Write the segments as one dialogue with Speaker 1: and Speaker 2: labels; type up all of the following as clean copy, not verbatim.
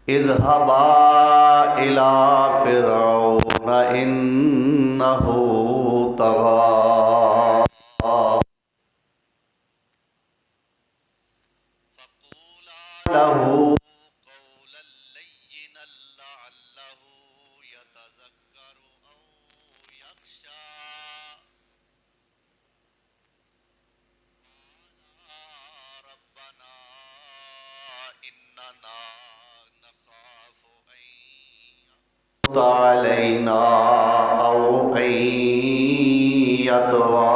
Speaker 1: इज़हबा इला फ़िरऔन इन्नहु तग़ा लहू अलैना औ अन यतग़ा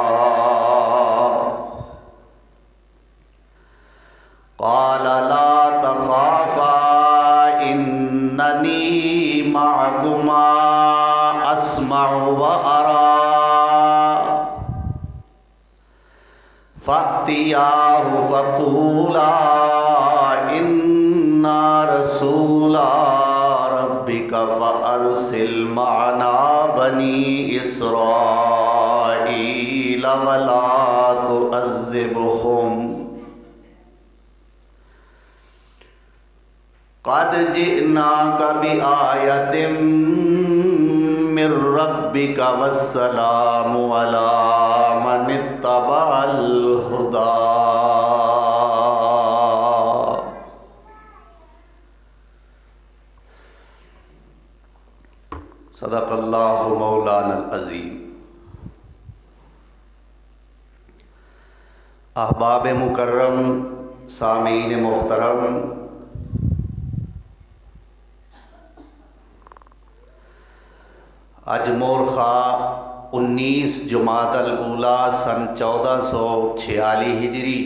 Speaker 1: क़ाल ला तख़ाफ़ा इन्ननी मअकुमा अस्मउ व अरा फ़अतियाहु फ़क़ूला इन्ना रसूला रब्बिका फ़अरसिल मअना बनी इस्राईल वला तुअज़्ज़िबहुम क़द जिअनाका बिआयतिम मिर रब्बिका वस्सलामु अला मन इत्तबअल हुदा। सदक़ल्लाहु मौलानल अज़ीम। अहबाब मुकर्रम, सामीन मोहतरम, आज मोरखा 19 जुमादल ऊला सन 1446 हिजरी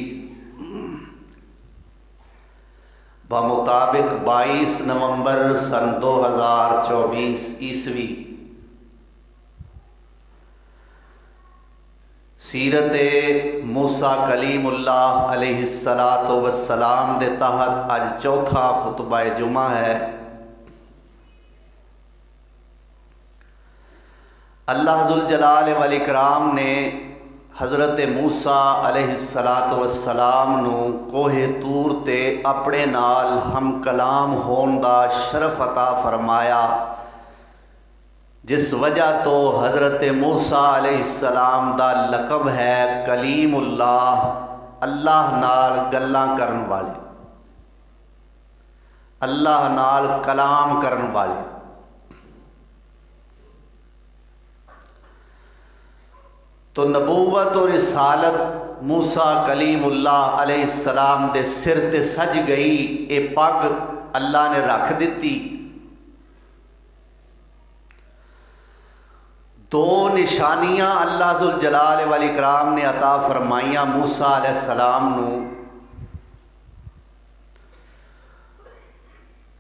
Speaker 1: बमुताबिक 22 नवंबर सन 2024 ईस्वी सीरत मूसा कलीमुल्लाह अलैहिस्सलातु वस्सलाम दे तहत अज चौथा खुतबा जुमा है। अल्लाह ज़ुल जलाल वल इकराम ने हज़रत मूसा अलैहिस्सलातु वस्सलाम नू कोहे तूर ते अपने नाल हम कलाम होने दा शरफ अता फरमाया, जिस वजह तो हज़रत मूसा अलैहिस्सलाम दा लक़ब है कलीमुल्लाह, अल्लाह नाल गल्लां करन वाले, अल्लाह नाल कलाम करन वाले। तो नबूवत और रिसालत मूसा कलीमुल्लाह अलैहिस्सलाम दे सिर ते सज गई। ये पग अल्लाह ने रख दी। दो निशानियां अल्लाह ज़ुल जलाल वल इकराम ने अता फरमाइया मूसा अलैहिस्सलाम नू।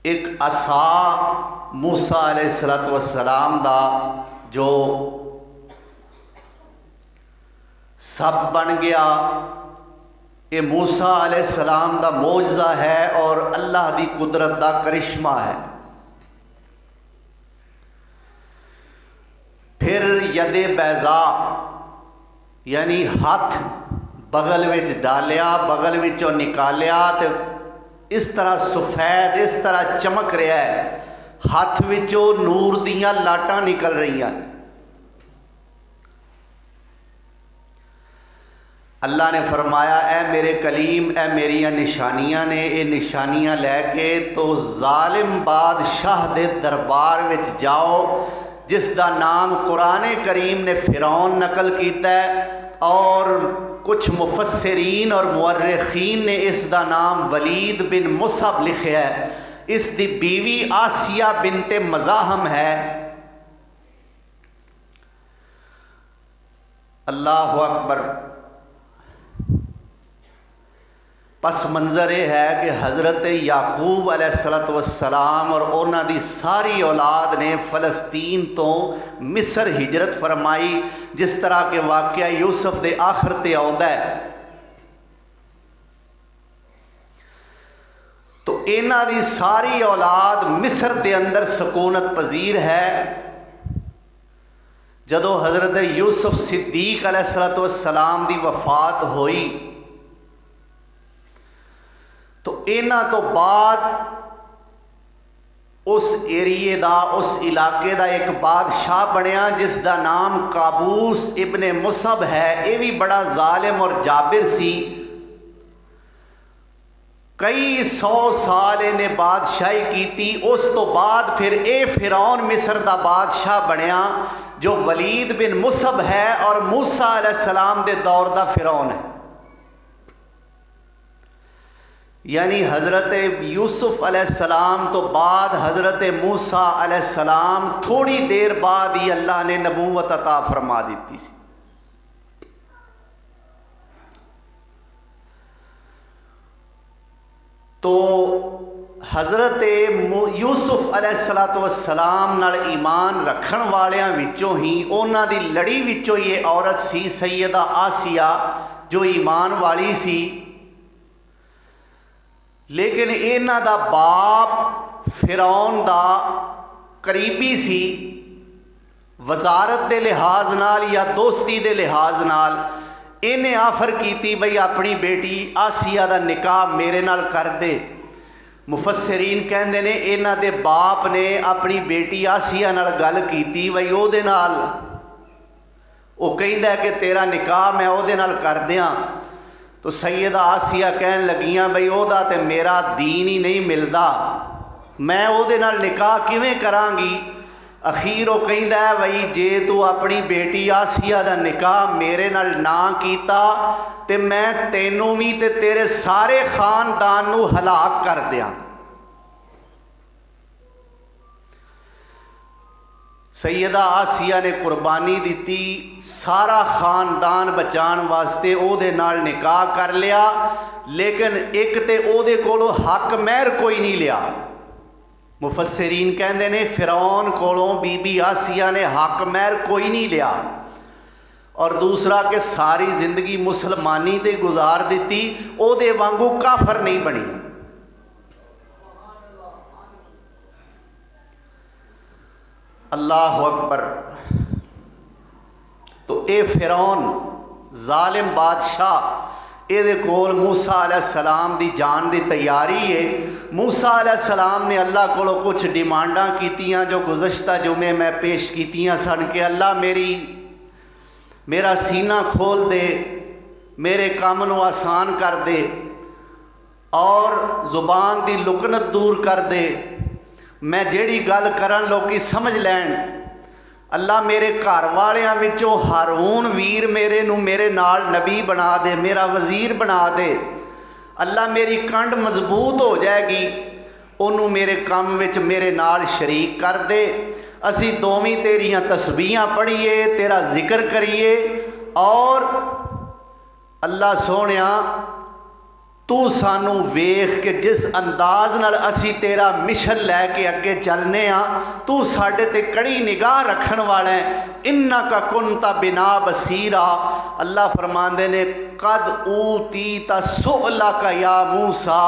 Speaker 1: एक असा मूसा अलैहिस्सलातु वस्सलाम दा जो सब बन गया। ये मूसा अलैहिस्सलाम दा मौजज़ा है और अल्लाह दी कुदरत दा करिश्मा है। फिर यदे बैज़ा यानी हाथ बगल विच डालिया, बगल विचों निकालिया तो इस तरह सफेद इस तरह चमक रहा है, हाथ विचों नूर दियां लाटां निकल रही हैं। अल्लाह ने फरमाया ए मेरे कलीम, ए मेरिया निशानियां ने, ये निशानियां लैके तो जालिम बादशाह दे दरबार विच जाओ, जिसका नाम कुरान करीम ने फिरौन नकल किया है और कुछ मुफस्सिरीन और मुअर्रिखीन ने इसका नाम वलीद बिन मुसअब लिखा है। इसकी बीवी आसिया बिनते मज़ाहम है। अल्लाह अकबर। पस मंजर यह है कि हज़रत याकूब अलैहिस्सलातु वस्सलाम और उन्हां दी सारी औलाद ने फ़लस्तीन तो मिस्र हिजरत फरमाई, जिस तरह के वाक़या यूसुफ के आखिर ते आउंदा है। तो इन्हां दी सारी औलाद मिस्र के अंदर सकूनत पजीर है। जदों हज़रत यूसुफ सिद्दीक अलैहिस्सलातु वस्सलाम दी वफात हुई तो इन्हां तो बाद उस एरिए का, उस इलाके का एक बादशाह बनया जिसका नाम काबूस इब्ने मुसब है। ये भी बड़ा जालिम और जाबिर सी। कई 100 साल इन्हें बादशाही की। उस तो बाद फिर ये फिरौन मिस्र का बादशाह बनया जो वलीद बिन मुसब है और मूसा अलैहिस्सलाम के दौर का फिरौन है। यानी हज़रत यूसुफ अलैहिस्सलाम तो बाद हज़रत मूसा अलैहिस्सलाम थोड़ी देर बाद ही अल्लाह ने नबूवत अता फरमा दी सी। तो हज़रत यूसुफ अलैहिस्सलाम नाल ईमान रखण वालियां विचों ही उन्हां दी लड़ी विचों ये औरत सी सैयदा आसिया जो ईमान वाली सी। लेकिन इन्हां दा बाप फिरौन दा करीबी सी। वजारत के लिहाज नाल या दोस्ती के लिहाज नाल इन्हें आफर की बई अपनी बेटी आसिया का निकाह मेरे नाल कर दे। मुफस्सिरीन कहते ने इन्हां दे बाप ने अपनी बेटी आसिया नाल गल की बई ओहदे नाल, वो कहंदा कि तेरा निकाह मैं ओहदे नाल कर दियां। तो सैयदा आसिया कहन लगियां बई ओहदा ते मेरा दीन ही नहीं मिलता, मैं ओहदे नाल निकाह किवें करांगी। अखीर वो कहंदा है बई जे तू अपनी बेटी आसिया का निकाह मेरे नाल ना कीता ते मैं तैनू भी ते तेरे सारे खानदान नू हलाक कर दियां। सैयदा आसिया ने कुर्बानी दी, सारा खानदान बचाने वास्ते ओहदे नाल निकाह कर लिया। लेकिन एक ते ओहदे कोलों हक महर कोई नहीं लिया। मुफस्सिरीन कहते ने फिरौन कोलों बीबी आसिया ने हक महर कोई नहीं लिया। और दूसरा कि सारी जिंदगी मुसलमानी ते गुजार दी, ओहदे वांगू काफर नहीं बनी। अल्लाह अकबर। तो ये फिरौन जालिम बादशाह ये कोल मूसा अलैहिस्सलाम दी जान दी तैयारी है। मूसा अलैहिस्सलाम ने अल्लाह कोलों कुछ डिमांडां कीतियां जो गुज़श्ता जुमे मैं पेश कीतियां सन कि अल्लाह मेरा सीना खोल दे, मेरे काम नू आसान कर दे और ज़ुबान दी लुकनत दूर कर दे, मैं जेड़ी गल करन लोकी समझ लैन। अल्लाह मेरे घर वालियां विचों हारून वीर मेरे नाल नबी बना दे, मेरा वजीर बना दे। अल्लाह मेरी कंड मजबूत हो जाएगी, उन्होंने मेरे काम विच मेरे नाल शरीक कर दे। असी दोवें तेरियां तस्बीहां पढ़िए, तेरा जिक्र करिए और अल्लाह सोहणिया तू सानू वेख के जिस अंदाज नाल असी तेरा मिशन लैके अगे चलने तू साडे ते कड़ी निगाह रखन वाला है। इन्ना का कुनता बिना बसीरा। अल्लाह फरमांदे ने कद ऊती ता सुअला का या मूसा,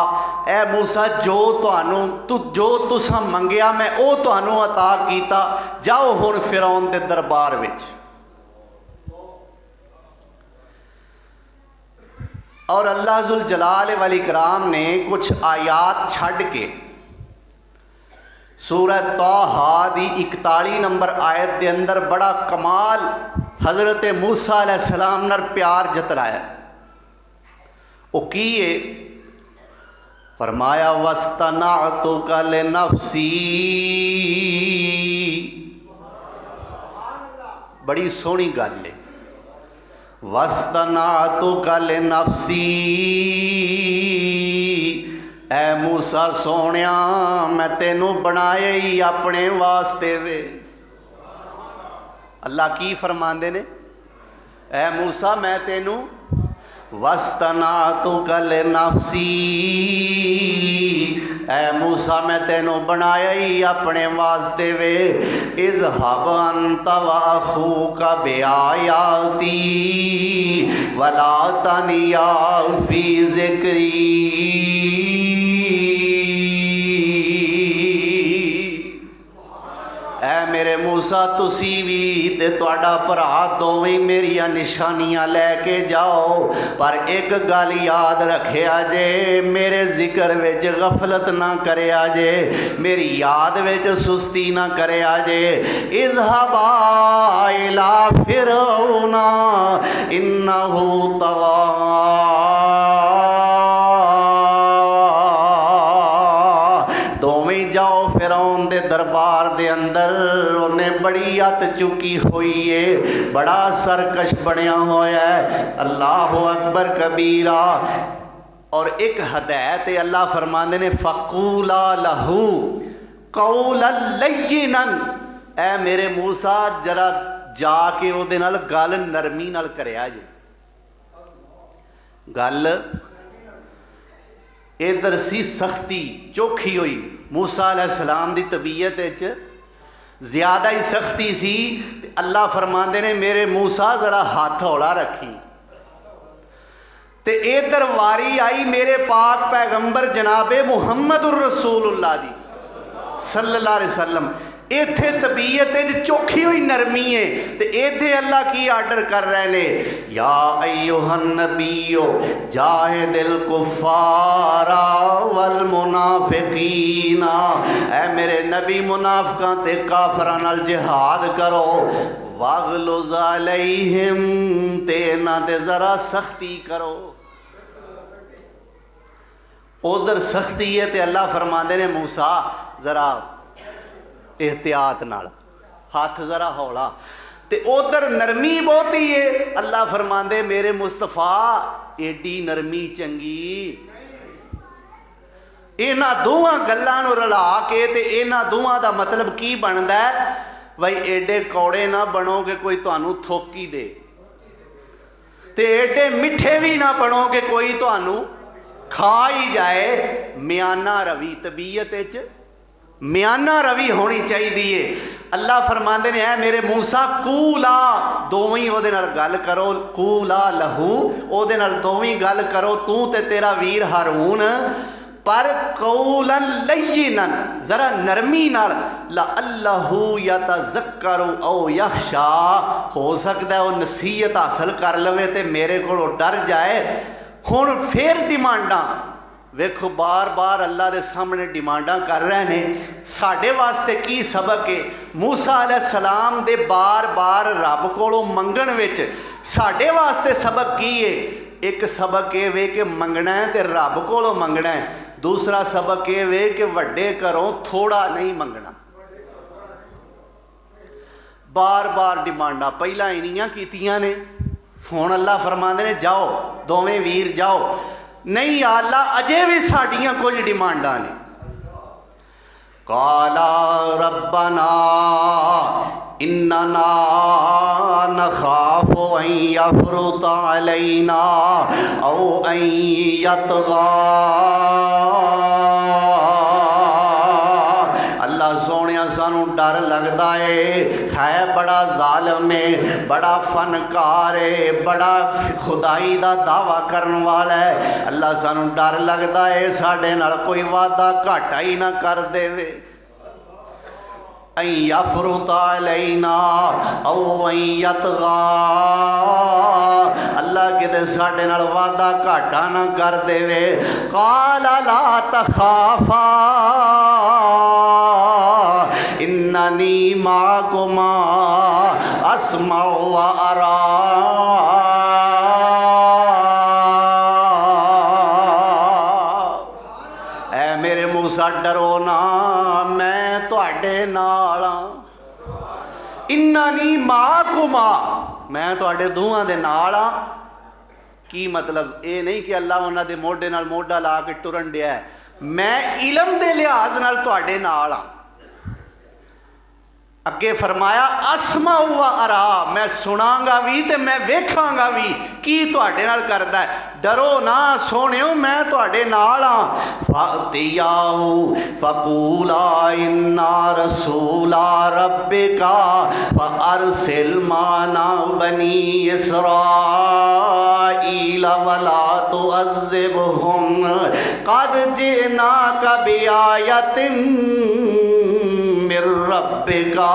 Speaker 1: ए मूसा जो तुसा मंगया मैं ओ तुहानू अता कीता। जाओ हुण फिरौन दे दरबार विच। और अल्लाह जुल जलाल वल इकराम ने कुछ आयात छड़ के सूरह तौहा दी 41 नंबर आयत के अंदर बड़ा कमाल हज़रत मूसा अलैहिस्सलाम नाल प्यार जतलाया। वो की है? फरमाया वस्तनाअतुका लिनफ्सी। बड़ी सोहनी गल है। वस्तनाअतुका लिनफ्सी, ऐ मूसा सोहणिया मैं तेनू बनाया ही अपने वास्ते वे। अल्लाह की फरमांदे ने, ऐ मूसा मैं तेनू वस्तनाअतुका लिनफ्सी, ऐ मूसा मैं तेनू बनाया ही अपने वास्ते वे। इज़हब अंत व अखूका बिआयाती वला तनिया फी ज़िक्री। ऐ मेरे मूसा तुसी भी ते तुहाडा भरा दोवें मेरिया निशानियां लैके जाओ, पर एक गल याद रखिया जे, मेरे जिक्र विच गफलत ना करिया जे, मेरी याद विच सुस्ती ना करिया जे। इज़हबा इला फिरौना इन्नहु तग़ा, दोवें जाओ फिरौन दे दरबार दे अंदर, उन्हें बड़ी अत चुकी हुई है, बड़ा सरकश बनया होया है। अल्लाह अकबर कबीरा। और एक हदायत अल्लाह फरमाते ने, फ़क़ूला लहू क़ौलन लय्यिनन, ऐ मेरे मूसा जरा जाके उहदे नाल गल नरमी नाल करिया जे। गल इधर सी सख्ती चोखी हुई, मूसा अलैहिस्सलाम दी तबीयत ज़्यादा ही सख्ती सी। अल्लाह फरमाते ने, मेरे मूसा जरा हाथ हौला रखी। ते इधर वारी आई मेरे पाक पैगंबर जनाबे मुहम्मदुर रसूलुल्लाह दी सल्लल्लाहु अलैहि वसल्लम। इत्थे तबीयत चोखी हुई नरमी है, ते इत्थे अल्लाह की आर्डर कर रहे ने, या अय्युहन नबियो जाहिदिल कुफ्फारा वल मुनाफिकीना, ऐ मेरे नबी मुनाफिकां ते काफरां नाल जिहाद करो। वागलुज़ अलैहिम, ते इन्हां ते जरा सख्ती करो। उधर सख्ती है ते अल्लाह फरमाते ने, मूसा जरा एहतियात नाल हाथ जरा हौला। ते उधर नरमी बहुती है। अल्लाह फरमाते मेरे मुस्तफा एडी नरमी चंगी। इन्हां दोवां गल्लां नूं रला के ते इन्हां दोवां दा मतलब की बनदा है, बई एडे कौड़े ना बनो कि कोई तुहानूं थोकी दे, ते एडे मिठे भी ना बनो कि कोई तुहानूं खा ही जाए। म्याना रवि, तबीयत म्याना रवि होनी चाहिए। अल्लाह फरमाते ने, है मेरे मूसा कूला, दोवें ओदे नाल गल करो। कूला लहू, ओदे नाल दोवें गल करो, तू ते तेरा वीर हारून, पर कौलन लय्यिनन, जरा नरमी नाल। लअल्लहु यतज़क्करु औ यख़शा, हो सकता है वह नसीहत हासिल कर लवे ते मेरे कोलों डर जाए। हुण फिर डिमांडा वेखो, बार बार अल्लाह के सामने डिमांडा कर रहे हैं। साढ़े वास्ते की सबक है? मूसा अलैहिस्सलाम दे बार बार रब कोलों मंगण विच साढ़े वास्ते सबक की है? एक सबक ये वे कि मंगना है तो रब कोलों मंगना है। दूसरा सबक ये वे कि वड्डे घरों थोड़ा नहीं मंगना। बार बार डिमांडा पहला इनियां कीतियां ने, हुण अल्लाह फरमांदे ने जाओ दोवें वीर जाओ। नहीं अल्लाह अजे भी साड़ियां कुछ डिमांडा ने। काला रब्बना इन्नना नखाफु अन यफ्रुत अलैना औ अन यतगा। अल्लाह सोनिया सानू डर लगता है बड़ा जालिम है, बड़ा फनकार है, बड़ा खुदाई का दावा करने वाला है। अल्लाह सानू डर लगता है साढ़े नाल कोई वादा घाटा ही ना कर देवे। अन यफ्रुत अलैना औ अन यतगा, अल्लाह किते साढ़े नाल वादा घाटा ना कर देवे। काला ला तखाफा इन्ननी माकुमा अस्माउ व अरा। ऐ मेरे मूसा डरो ना, मैं तुहाडे नाल हां। इन्ननी माकुमा, मैं तुहाडे दोहां दे नाल हां। की मतलब? ये नहीं कि अल्लाह उन्हां दे मोढे नाल मोढा ला के टुरन दिया है। मैं इलम दे लिहाज नाल तुहाडे नाल हां। अगे फरमाया असमाउ व अरा, मैं सुनांगा भी ते मैं वेखांगा भी की तुहाडे नाल करदा है। डरो ना सोहणिओ, मैं तुहाडे नाल हां। फातियाऊ फकूला इन्ना रसूला रब्बिका फअरसिल माना बनी इसराईल वला तुअज़्ज़िबहुम क़द जिनाका बिआयतिन मिर रब्बिका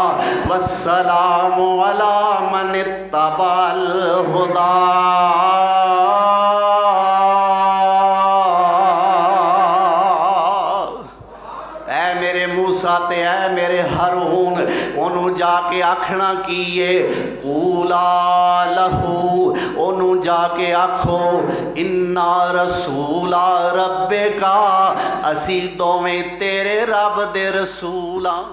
Speaker 1: वस्सलामु अला मन इत्तबअल हुदा। ते ऐ मेरे हारून ओनू जाके आखना की है, कूला लहू ओनू जाके आखो इन्ना रसूला रब्बे का, असी दोवें तेरे रब दे रसूल हाँ।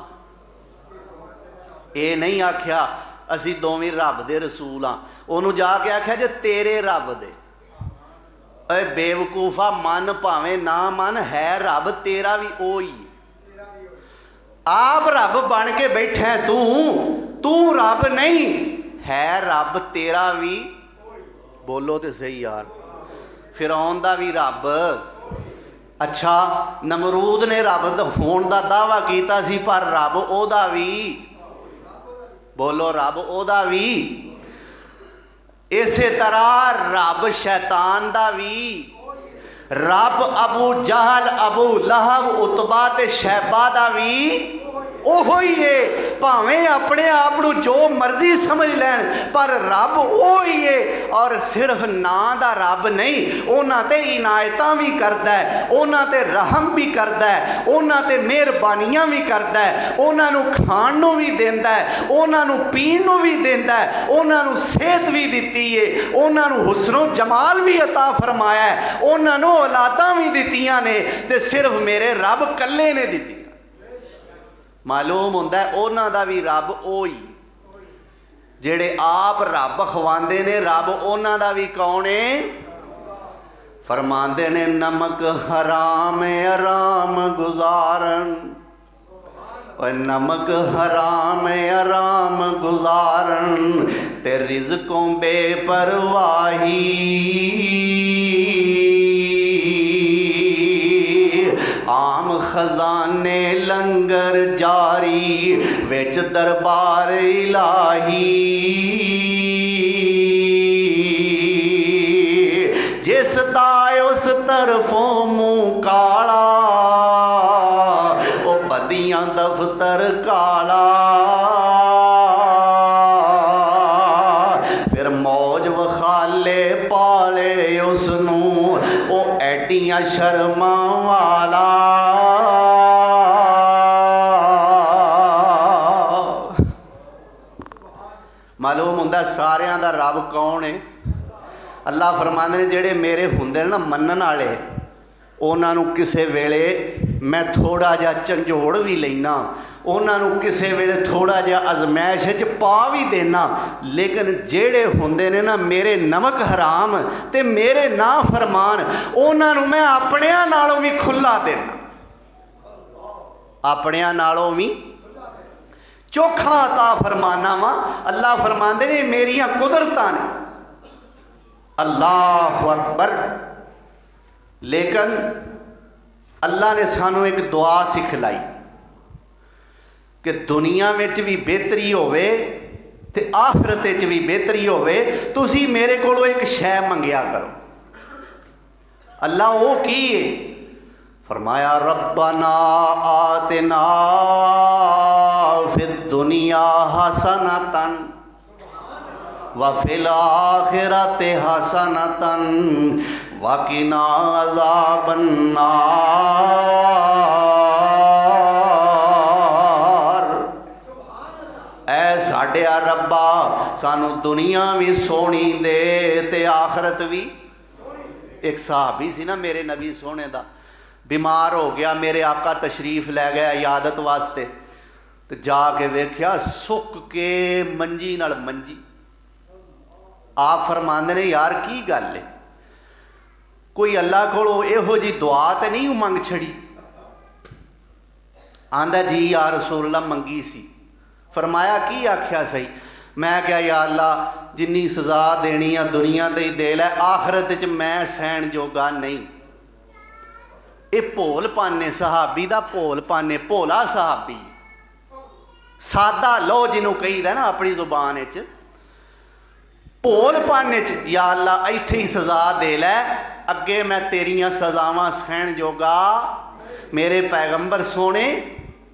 Speaker 1: ये नहीं आख्या असी दोवें रब दे रसूल हाँ, ओनू जाके आख्या जे तेरे रब दे। अरे बेवकूफा, मन भावें ना मन है रब तेरा भी ओ ही, आप रब बन के बैठा है, तू रब नहीं है, रब तेरा भी। बोलो तो सही यार, फिरौन दा भी रब। अच्छा नमरूद ने रब होने का दावा किया सी, पर रब ओदा भी। बोलो रब ओदा भी। इसे तरह रब शैतान दा भी, रब अबू जहल अबू लहब उतबा ते शैबा दा भी ओहो ही है। भावें अपने आप को जो मर्जी समझ लैन, पर रब ओ ही है। और सिर्फ नां दा रब नहीं, उन्हां ते इनायतां भी करदा है, उन्हां ते रहम भी करदा है, उन्हां ते मेहरबानियां भी करदा है, उन्हां नूं खाण नूं भी देंदा है, उन्हां नूं पीण नूं भी देंदा है, उन्हां नूं सेहत भी दित्ती है, उन्हां नूं हुस्नो जमाल भी अता फरमाया है, उन्हां नूं औलादां भी दित्तियां ने, ते सिर्फ मेरे रब कल्ले ने दित्ती। मालूम होंदा है उन्हां दा भी रब ओ ही, जेड़े आप रब खवांदे ने, रब उन्हां दा भी कौन है? फरमांदे ने नमक हराम आराम गुजारन, और नमक हराम आराम गुजारन ते रिज़्क़ों बेपरवाही, आम खजाने लंगर जारी विच दरबार इलाही। जिस दा उस तरफों मुँह काला, ओ बदियां दफ्तर काला। फिर मौज वखाले पाले उसनू, ओ एडियां शर्मा वाला। मालूम होंदा सारियां दा रब कौन है? अल्लाह फरमांदे ने जेड़े मेरे हुंदे ना मनन वाले, उन्हां नूं किसे वेले मैं थोड़ा जा झंझोड़ भी लेना, उन्हां नूं किसे वेले थोड़ा जा अजमैश च पा भी देना, लेकिन जेड़े हुंदे ने ना मेरे नमक हराम ते मेरे ना फरमान, उन्हां नूं मैं अपनियां नालों भी खुला देना, अपनियां नालों भी चोखा अता फरमाना वा। अल्लाह फरमांदे ने मेरियां कुदरतां ने। अल्लाह अकबर। लेकिन अल्लाह ने सानू एक दुआ सिखलाई कि दुनिया में भी बेहतरी होवे ते आखिरत में भी बेहतरी होवे, तुसी मेरे को एक शै मंगिया करो। अल्लाह वो की है? फरमाया रब्बना आतिना फिद दुनिया हसनतन व फिल आखिरति हसनतन वकिना अज़ाबन नार। ऐ साडिया रब्बा सानू दुनिया भी सोहनी दे ते आखिरत भी। एक सहाबी सी ना मेरे नबी सोहने दा, बीमार हो गया, मेरे आका तशरीफ लै गया इयादत वास्ते, तो जाके वेख्या सुक के मंजी नाल मंजी। आप फरमांदे ने यार की गल है, कोई अल्लाह कोलों इहो जी दुआ तो नहीं मंग छड़ी? आंदा जी या रसूल अल्लाह मंगी सी। फरमाया की आख्या सही? मैं क्या या अल्लाह जिन्नी सज़ा देनी आ दुनिया ते ही दे लै, आखिरत च मैं सहन जोगा नहीं। ये भोल पाने सहाबी दा, भोल पाने भोला सहाबी, सादा लो जिन्हों कहीदा ना अपनी जुबान च, भोल पाने च या अल्लाह इत्थे ही सज़ा दे लै, अगे मैं तेरियां सज़ावां सहन जोगा। मेरे पैगंबर सोने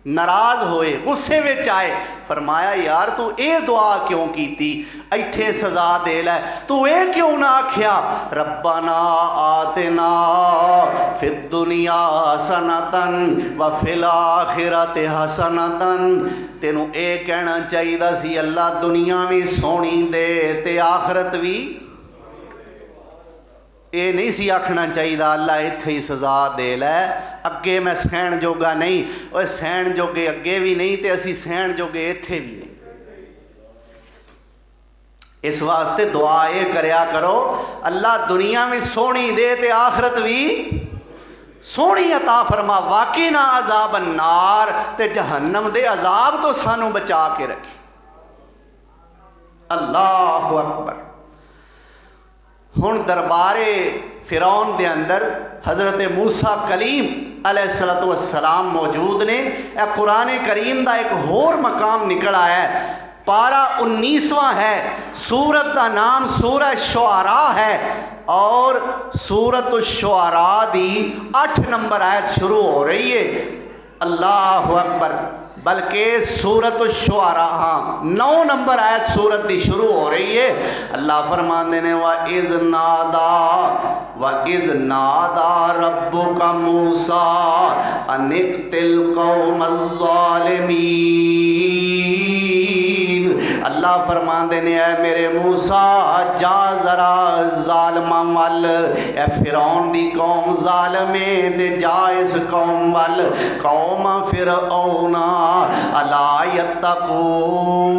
Speaker 1: नाराज होए, गुस्से विच आए। फरमाया यार तू ये दुआ क्यों कीती, इत्थे सजा दे लै, तू ये क्यों ना आख्या रब्बना आतिना फिद दुनिया हसनतन व फिल आखिरति हसनतन। तेनू ये कहना चाहिए सी अल्लाह दुनिया भी सोहनी दे ते आखरत भी। ये नहीं सी आखना चाहिए अल्लाह इत्थे ही सजा दे लै, अगे मैं सहन जोगा नहीं। और सहन जोगे अगे भी नहीं तो असी सहन जोगे इत्थे भी नहीं। इस वास्ते दुआ ये करया करो अल्लाह दुनिया में सोहनी दे ते आखरत भी सोहनी अता फरमा। वाकई ना अजाब नार ते जहन्नम दे अजाब तो सानू बचा के रखी। अल्लाह अकबर। हुण दरबारे फिरौन दे अंदर हज़रत मूसा कलीम अलैहिस्सलातु वस्सलाम मौजूद ने। कुरान करीम का एक होर मकाम निकल आया है। पारा 19वां है। सूरत का नाम सूरह शुआरा है और सूरत शुआरा दी 8 नंबर आयत शुरू हो रही है। अल्लाह अकबर। बल्कि सूरत शुआरा 9 नंबर आयत सूरत की शुरू हो रही है। अल्लाह फरमाते ने व इज़ नादा रब्बुका मूसा अनिक़तिल कौमज़ ज़ालिमीन। अल्लाह फरमाते ने ऐ मेरे मूसा जा जरा जालमा वल, ए फिरौन दी कौम जालमे दे जा इस कौम वल। कौम फिरऔना अला यत्तकून।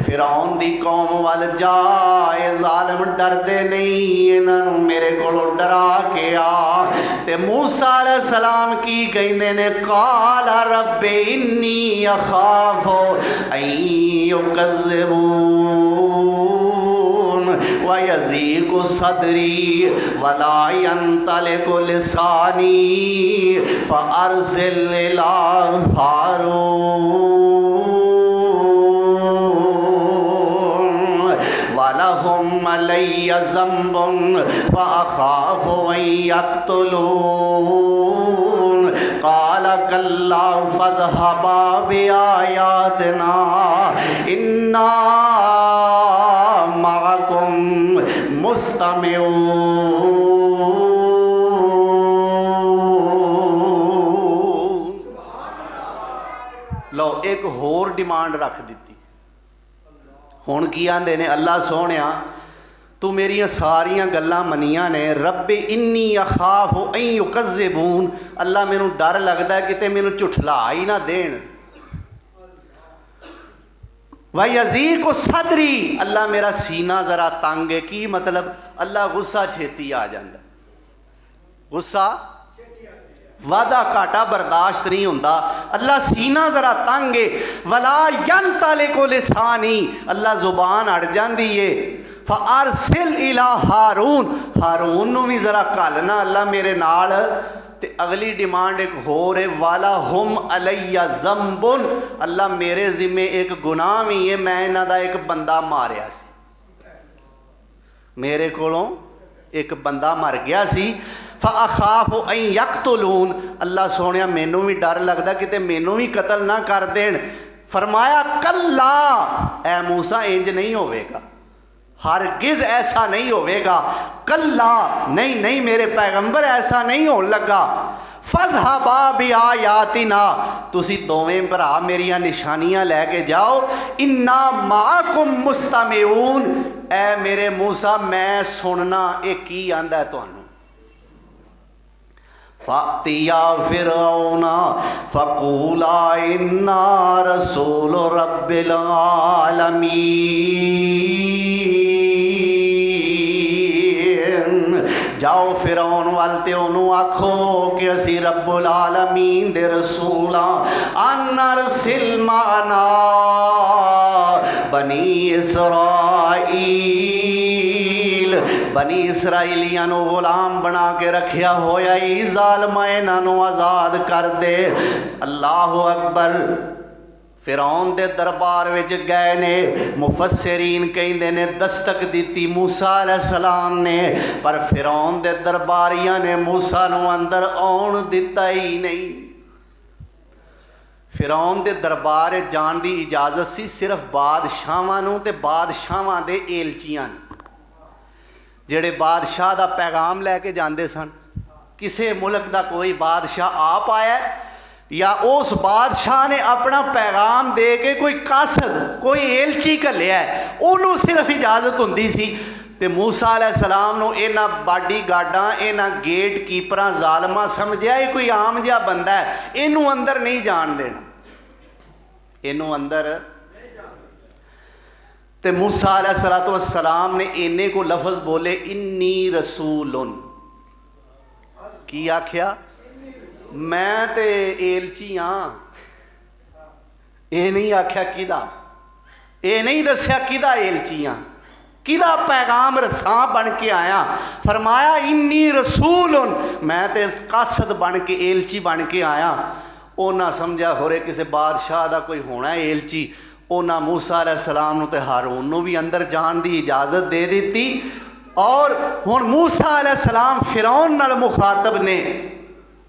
Speaker 1: फिरौन दी कौम वल जा, ए जालिम डरदे नहीं, इन्हां मेरे कोलों डरा के आ। ते मूसा अलैहिस्सलाम की कहंदे ने काल रब्बे इन्नी अखाफु अन युकज़्ज़िबून व यज़ीक़ु सदरी वला यंतलिक़ु लिसानी फ़अरसिल इला हारून वलहुम अलैया ज़ंबुन फ़अख़ाफ़ु अन यक़्तुलून। क़ाल कल्ला फ़ज़हबा बिआयातिना इन्ना मअकुम मुस्तमिऊन। लो एक होर डिमांड रख दी। हुण की आंदे ने अल्लाह सोहणिया तू मेरिया सारिया गल्लां मनियां ने। रब्बे इन्नी अखाफु अन युकज़्ज़िबून। अल्लाह मैनू डर लगता है किते मैनू झुठला ही ना देन। व यज़ीक़ु सदरी। अल्लाह मेरा सीना जरा तंग है। की मतलब अल्लाह गुस्सा छेती आ जाता। गुस्सा वादा घाटा बर्दाश्त नहीं होता। अल्लाह सीना जरा तंग है। वला यंतलिक़ु लिसानी। अल्लाह जुबान अड़ जाती है। फ़अरसिल इला हारून। हारून नू भी जरा घलना अल्लाह मेरे नाल। ते अगली डिमांड एक होर है वाला हुम अलैया ज़ंबुन। अल्लाह मेरे जिम्मे एक गुनाह भी है, मैं इन्हां दा एक बंदा मारिया सी। मेरे कोलों एक बंदा मर गया सी। फ़अख़ाफ़ु अन यक़्तुलून। अल्लाह सोहणिया मैनू भी डर लगता किते मैनू भी कतल ना कर देन। फरमाया कल्ला ऐ मूसा इंज नहीं होवेगा, हरगिज़ ऐसा नहीं होवेगा। कल्ला नहीं नहीं मेरे पैगंबर ऐसा नहीं होने लगा। फ़ज़हबा बिआयातिना। तुसी दोवें भरा मेरिया निशानियां लैके जाओ। इन्ना माअकुम मुस्तमिऊन। ऐ मेरे मूसा मैं सुनना ये की आंदा है तुहानू। फ़अतिया फ़िरऔना फ़क़ूला इन्ना रसूल रब्बिल आलमीन। जाओ फिरौन वाल ते ओनू आखो कि असी रब्बुल आलमीन दे रसूल अन अरसिल माना बनी इसराईल। बनी इसराइलियां नू गुलाम बना के रखिया होया ही ज़ालिमा इन्हां नू आज़ाद कर दे। अल्लाह अकबर। फिरौन दे दरबार विच गए ने। मुफस्सिरीन कहंदे ने दस्तक दी मूसा अलैहिस्सलाम ने, पर फिरौन दे दरबारियां ने मूसा नूं अंदर आउण दिता ही नहीं। फिरौन दे दरबार जाण दी इजाजत सी सिर्फ बादशाहां नूं ते बादशाहां दे एलचियां नूं, जिहड़े बादशाह दा पैगाम लैके जांदे सन। किसी मुल्क दा कोई बादशाह आप आया या उस बादशाह ने अपना पैगाम दे के कोई कासद कोई एलची घल्लिया उन्होंने सिर्फ इजाजत हुंदी सी। ते मूसा अलैहिस्सलाम नूं इन्हां बाडी गार्डां इन्हां गेट कीपरां जालमां समझिया ये कोई आम जिहा बंदा है, इनू अंदर नहीं जाण देना, इनू अंदर। ते मूसा अलैहिस्सलातु वस्सलाम ने इन्ने को लफज बोले इन्नी रसूलुन, की आख्या मैं ते एलची हाँ। ये नहीं आख्या किदा, ये नहीं दस्या किदा एलची हाँ, किदा पैगाम रसा बन के आया। फरमाया इन्नी रसूलुन, मैं ते कासद बन के एलची बन के आया। उन्हें समझा होरे किसी बादशाह का कोई होना है एलची। उन्हें मूसा अलैहिस्सलाम ते हारून नूं भी अंदर जाण दी इजाजत दे दी। और हुण मूसा अलैहिस्सलाम फिरौन नाल मुखातब ने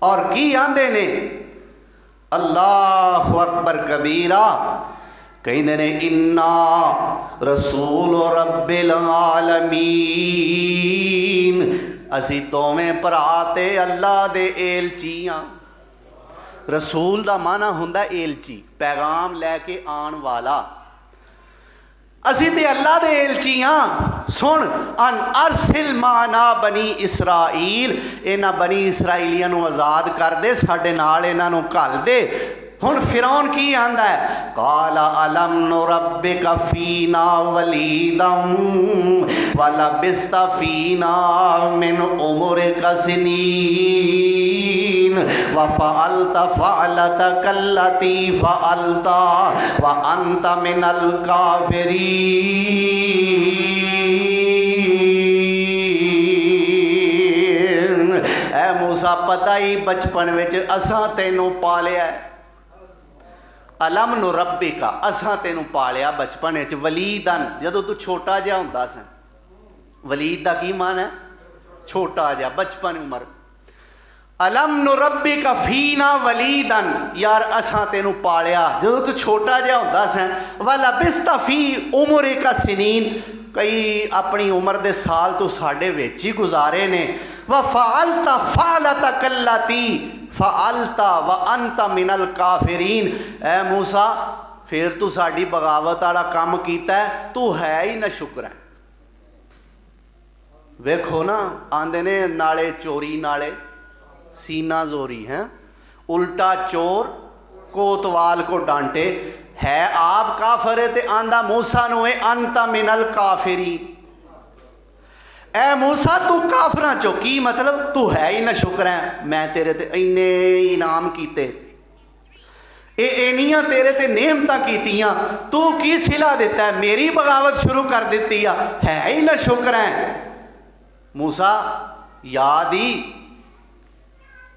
Speaker 1: और की आंदे ने, अल्लाहु अकबर कबीरा, कहंदे ने इन्ना रसूल रब्बिल आलमीन, असी दोवें भरा ते अल्लाह दे एलची हां। रसूल दा माना हुंदा एलची, पैगाम लैके आण वाला। असी ते अल्लाह दे एलची हाँ। सुन, अन अरसिल माना बनी इसराइल, इन्हां बनी इसराइलियां नूं आज़ाद कर दे, साडे नाल इन्हां नूं घल दे। हुण फिरौन की आंदा है, काला अलम नुरब्बिका फीना वलीदम वलबिस्ता फीना मिन उमरिका सिनीन वफ़अलता फ़अलतकल्लती फ़अलता व अंत मिनल काफ़िरीन। ऐ मूसा पता ही बचपन विच असां तैनूं पालिया है। अलम नुरब्बिका, असां तेनू पालिया बचपन च वलीदन, जदों तू छोटा जिहा हुंदा सी। वलीद का की मान है? छोटा जिहा, बचपन उम्र। अलम नुरब्बिका फीना वलीदन, यार असां तेनू पालिया जदों तू छोटा जिहा हुंदा सी। वलबिस्ता फी उमरिका सिनीन, कई अपनी उम्र दे साल तू साडे विच ही गुजारे ने। वफ़अलता फ़अलतकल्लती फ़अलता व अंत मिनल काफिरीन। ऐ मूसा, फिर तू साड़ी बगावत वाला काम कीता है, तू है ही ना शुक्र है। वेखो ना, आंदे ने नाले चोरी नाले सीना जोरी है, उल्टा चोर कोतवाल को डांटे। है आप काफिर ते आंदा मूसा नूं अंत मिनल काफिरीन। ऐ मूसा तू काफरां चो, की मतलब तू है ही ना शुक्र है, मैं तेरे ते इन्ने इनाम कीते, इन्नियां तेरे ते नेमतां कीतियां, तू की सिला दिता है, मेरी बगावत शुरू कर दी है ही ना शुक्र है। मूसा याद ही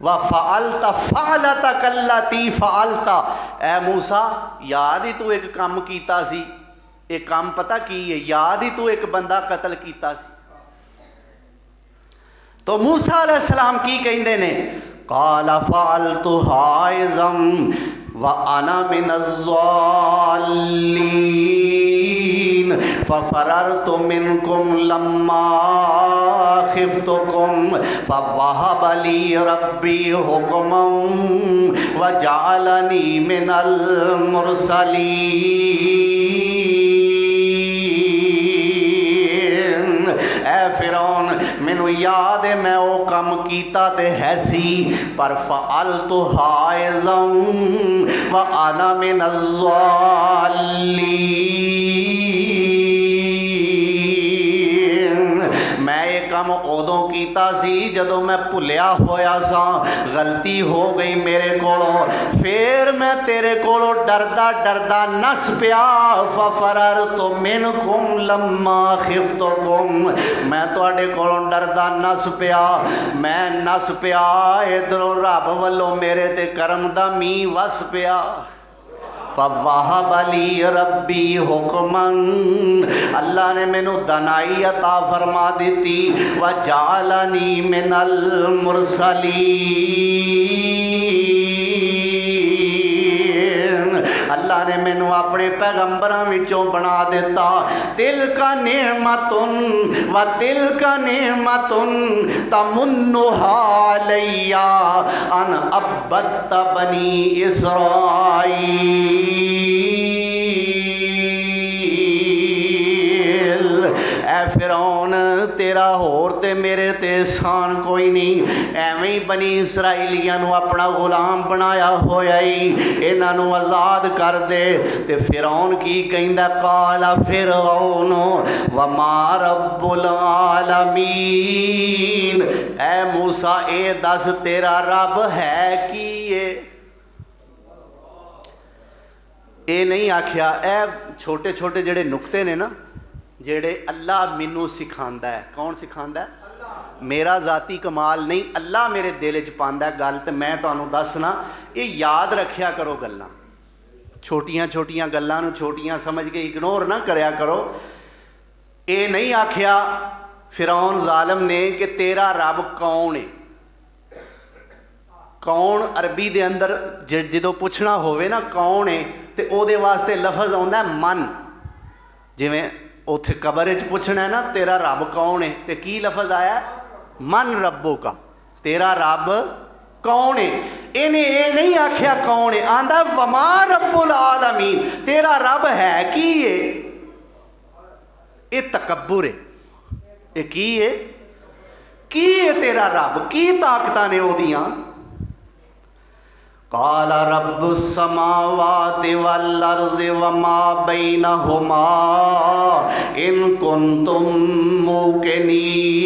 Speaker 1: वफ़अलता फ़अलतकल्लती फ़अलता, ऐ मूसा याद ही तू एक काम कीता सी। एक काम पता की है? याद ही तू एक बंदा कतल कीता सी। तो मूसा अलैहिस्सलाम की कहंदे ने, काला फ़अलतुहा इज़म व अना मिनज़्ज़ालिन फ़फ़ररतु मिनकुम लम्मा ख़िफ़्तुकुम फ़वहब ली रब्बी हुक्मन व जअलनी मिनल मुरसलीन। ऐ फिरौन, मैनू याद है मैं वो कम कीता ते है सी, पर फ़अलतुहा इज़म व अना मिनज़्ज़ालिन। मैं ये कम उदों कीता सी जदों मैं भुलिया होया सा, गलती हो गई मेरे कोलों, फिर मैं तेरे कोलों डरदा डरदा नस पिया। फ़फ़ररतु मिनकुम लम्मा ख़िफ़्तुकुम, मैं तुहाडे कोलों डरदा नस पिया। मैं नस पिया, इधरों रब वालों मेरे ते करम दा मींह वस पिया। फवाहब ली रब्बी हुक्मन, अल्लाह ने मैनू दनाई अता फरमा दी। व जालनी मिनल मुरसलीन, अल्लाह ने मैनू अपने पैगंबरां विचों बना दिता। तिल का नेमतुन व तिल का नेमतुन तमुन्नुहा अलैया अन अब्बत बनी इसराईल। ऐ फिरौन तेरा होर ते मेरे ते एहसान कोई नहीं, एवें ही बनी इसराइलियां नू अपना गुलाम बनाया होया ही, इन्हां नू आज़ाद कर दे। ते फिरौन की कहंदा, काला फिरौन वमा रब्बुल आलमीन, ऐ मूसा ए दस तेरा रब है की है। ये नहीं आख्या, ए छोटे छोटे जेड़े नुकते ने ना, जेड़े अल्लाह मैनू सिखांदा है। कौन सिखांदा है? मेरा जाती कमाल नहीं, अल्लाह मेरे दिल च पांदा है गल। तो मैं तुहानू दसना, ये याद रखिया करो गल्लां, छोटियां छोटियां गल्लां नू छोटियां समझ के इग्नोर ना करया करो। ये नहीं आख्या फिरौन जालिम ने कि तेरा रब कौन है। कौन अरबी दे अंदर जो पुछना होवे ना कौन है, तो ओदे वास्ते लफज आउंदा है मन। जिवें उत्थे कबर च पुछना है ना तेरा रब कौन है, तो की लफज आया? मन रब्बो का, तेरा रब कौन है। इन्हें ये नहीं आख्या कौन है, आंदा वमा रब्बुल आलमीन, तेरा रब है की है। ये तकब्बुर है। ये की है तेरा रब, की ताकतां ने ओदियां। काला रब्बुस समावाति वल अर्ज़ि वमा बैनहुमा इन कुंतुम मूक़िनीन।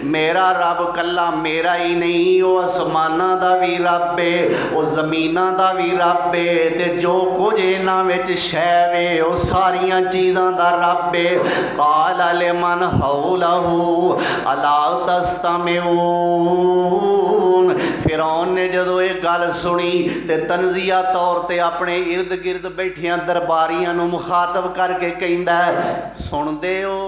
Speaker 1: मेरा रब कला मेरा ही नहीं, वो आसमाना दा भी रब है, वो जमीना दा भी रब है, ते जो कुछ इन्हां विच शै वे वो सारियां चीज़ां दा रब है। काल लिमन हौलहू अला तस्तमिऊन। फिरौन ने जदों ये गल सुनी ते तनज़िया तौर ते अपने इर्द गिर्द बैठियां दरबारियां नूं मुखातब करके कहंदा है, सुनदे हो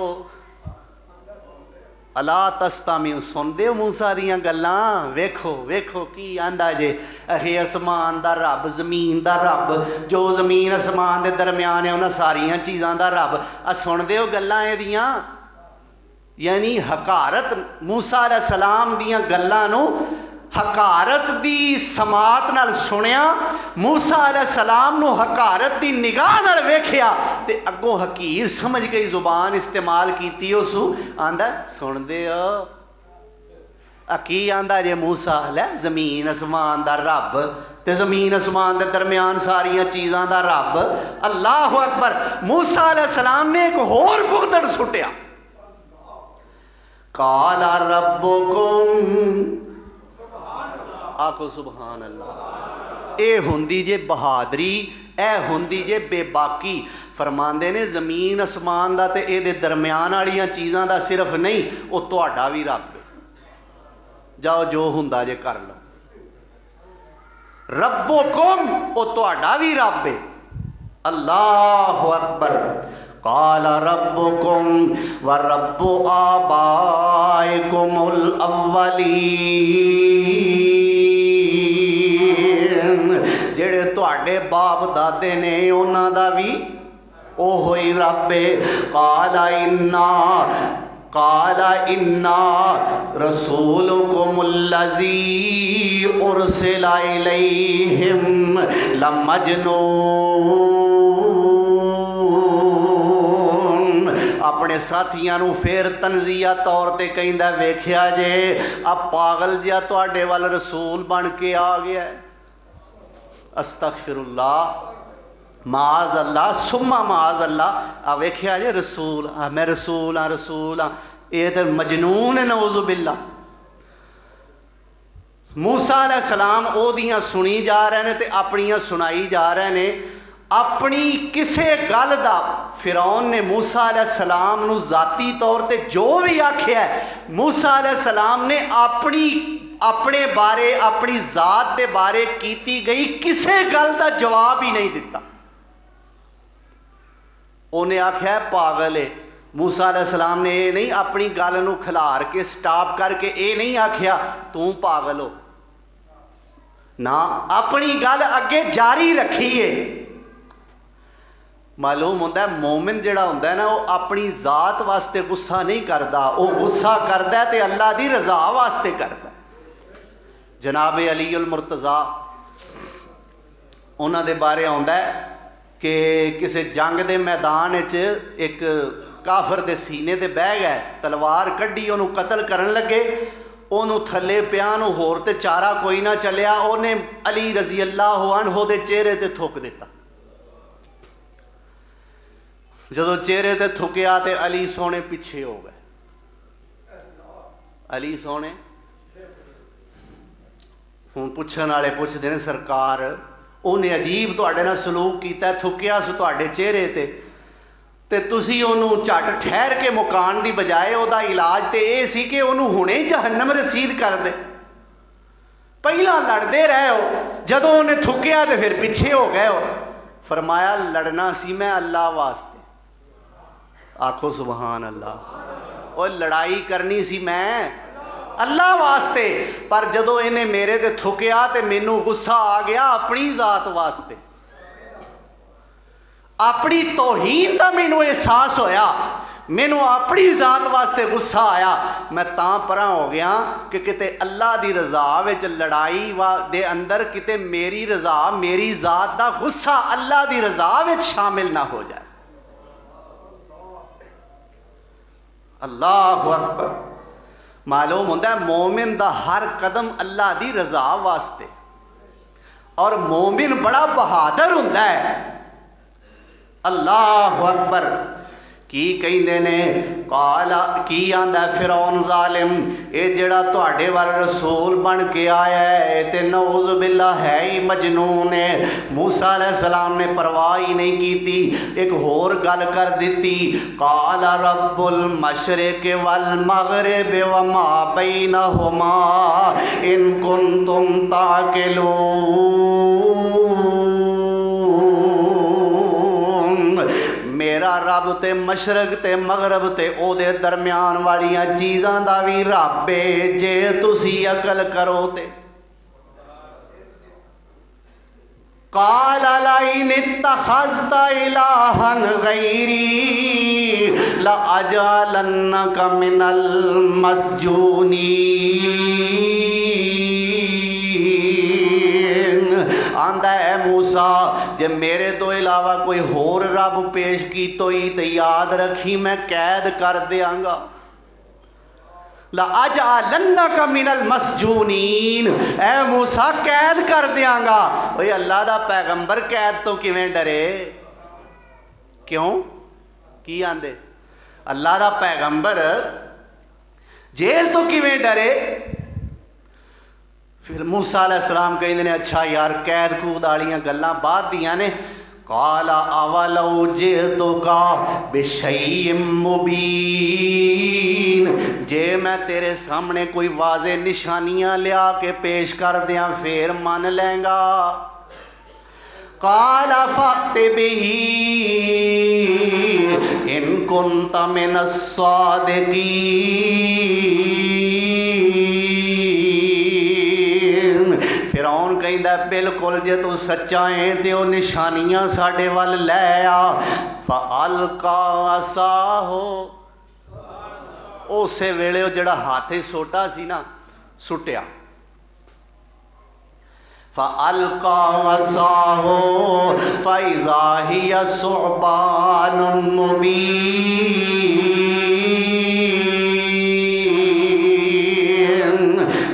Speaker 1: अला तस्तामिऊ, सुनदे हो मूसा दियां गल्लां। वेखो वेखो की आंदा जे, अहे आसमान दा रब, जमीन दा रब, जो जमीन आसमान दे दरम्यान है उन्हां सारियां चीज़ां दा रब। सुनदे हो गल्लां इहदियां। यानी हकारत मूसा अलैहिस्सलाम दियां गल्लां नूं हकारत दी समात नाल सुनिया, मूसा अलैहिस्सलाम नूं हकारत दी निगाह नाल वेखिया ते अगों हकीर समझ के जुबान इस्तेमाल कीती। उस आंदा सुनदे हो की आंदा जे मूसा, लै जमीन आसमान दा रब ते जमीन आसमान दे दरम्यान सारियां चीज़ां दा रब। अल्लाह अकबर। मूसा अलैहिस्सलाम ने एक होर बुगदड़ सुटिया, काला रब्बुकुम, आखो सुबहान अल्लाह। ये हुंदी जे बहादरी, ए हुंदी जे बेबाकी। फरमांदे ने जमीन आसमान दा ते इहदे दरम्यान वालियां चीज़ां दा सिर्फ नहीं, वो तुहाडा भी रब है। जाओ जो हुंदा जे कर लो। रब्बुकुम, वो तुहाडा भी रब है। अल्लाह अकबर। काला रब्बुकुम व रब्बु आबाइकुमुल अव्वलीन, जेड़े तुहाडे बाप दादे ने उन्हां दा भी ओहो ही रब है। काला इन्ना रसूलुकुमुल्लज़ी उरसिला इलैहिम लमजनून। अपने साथियां नूं फिर तनज़िया तौर ते कहंदा, वेख्या जे आ पागल जिहा तुहाडे वल रसूल बन के आ गया है। अस्तगफिरुल्लाह, माज अल्लाह सुम्मा माज अल्लाह। आ वेख्या जे रसूल, मैं रसूल हाँ रसूल हाँ, ये तो मजनून है नऊज़ु बिल्लाह। मूसा अलैहिस्सलाम ओदियां सुनी जा रहे ने ते अपनियां सुनाई जा रहे ने। अपनी किसे गल दा फिरौन ने मूसा अलैहिस्सलाम नूं ज़ाती तौर ते जो भी आख्या है, मूसा अलैहिस्सलाम ने अपने बारे अपनी जात के बारे की गई किसी गल का जवाब ही नहीं दिता। उन्हें आख्या पागल है। मूसा अलैहिस्सलाम ने यह नहीं अपनी गल नूं खिलार के स्टॉप करके ये नहीं आख्या तू पागल हो ना, अपनी गल अगे जारी रखी है। मालूम होंदा है मोमिन जिहड़ा होंदा है ना वो अपनी जात वास्ते गुस्सा नहीं करता, वो गुस्सा करता है तो अल्लाह की रजा वास्ते करता है। जनाब अली उल मुर्तज़ा उन्होंने बारे आउंदा है कि किसी जंग के मैदान एक काफर के सीने ते बह गए, तलवार कढ़ी उन्होंने कतल करन लगे, उन्होंने थले पिया नूं होर ते चारा कोई ना चलिया, उन्हें अली रजी अल्लाह अन्हु दे चेहरे ते थुक दिता। जदों चेहरे ते थुकिया तो अली सोने पिछे हो गए। अली सोने हुण पुछण वाले पुछदे ने सरकार उन्हें अजीब तुहाडे नाल सलूक कीता, थुकिया सो तुहाडे चेहरे ते तुसीं उहनूं झट ठहर के मुकाण दी बजाए उहदा इलाज तो यह सी कि उहनूं हुणे जहन्नम रसीद कर दे। पहलां लड़दे रहे हो, जदों उन्हें थुकिया तो फिर पिछे हो गए हो। फरमाया लड़ना सी मैं अल्लाह वास्ते, आखो सुबहान अल्लाह। और लड़ाई करनी सी मैं अल्लाह वास्ते, पर जदों इन्हें मेरे ते थुकिया तो मैनू गुस्सा आ गया अपनी जात वास्ते, अपनी तौहीन का मैनू एहसास होया, मैनू अपनी जात वास्ते गुस्सा आया। मैं तां परा हो गया कि किते अल्लाह की रजा विच लड़ाई दे अंदर किते मेरी रजा मेरी जात का गुस्सा अल्लाह की रजा विच शामिल ना हो जाए। अल्लाह अकबर। मालूम होंदा है मोमिन दा हर कदम अल्लाह की रजा वास्ते, और मोमिन बड़ा बहादुर होंदा है। अल्लाह अकबर। की कहिंदे ने काला की आंदा फिरौन जालिम, ये जिहड़ा तुहाडे वाल रसूल बन के आया है ते नऊज़ बिल्ला है ही मजनून है। मूसा अलैहिस्सलाम ने परवाह ही नहीं की, एक होर गल कर दी। काला रब्बुल मशरिक़ वल मग़रिब व मा बैनहुमा इन कुंतुम ताक़िलून। मेरा रब ते मशरक ते मगरब ते ओदे दरम्यान वालियां चीज़ां दा भी रब है, जे तुसी अकल करो ते। काला लाइन इत्तखज़्ता इलाहन गैरी लअजअलन्नका मिनल मस्जूनीन। आंदा है मूसा जे मेरे तो इलावा कोई होर रब पेश की तो ही तो याद रखी मैं कैद कर देंगा। लअजअलन्नका मिनल मस्जूनीन, ऐ मूसा कैद कर देंगा। ओए अल्लाह दा पैगंबर कैद तो किवें डरे? क्यों की आंदे? अल्लाह दा पैगंबर जेल तो किवें डरे? फिर मूसा अलैहिस्सलाम कहते हैं अच्छा यार कैद कूद वालियां गल्लां बाद दियां ने। काला अवलौ जितुका बिशैइन मुबीन, जे मैं तेरे सामने कोई वाज़े निशानियां लिया के पेश कर दियां फिर मन लेंगा। काला फअति बिही इन कुंत मिनस सादिकीन। फिरौन कहंदा बिल्कुल जे तू सच्चा है तो निशानियां साडे वल लै आ। फअल्का असाहो, उस वेले जिहड़ा हाथे सोटा सी ना सुटिया। फअल्का असाहो फइज़ा हिया सुअबानुन मुबीन।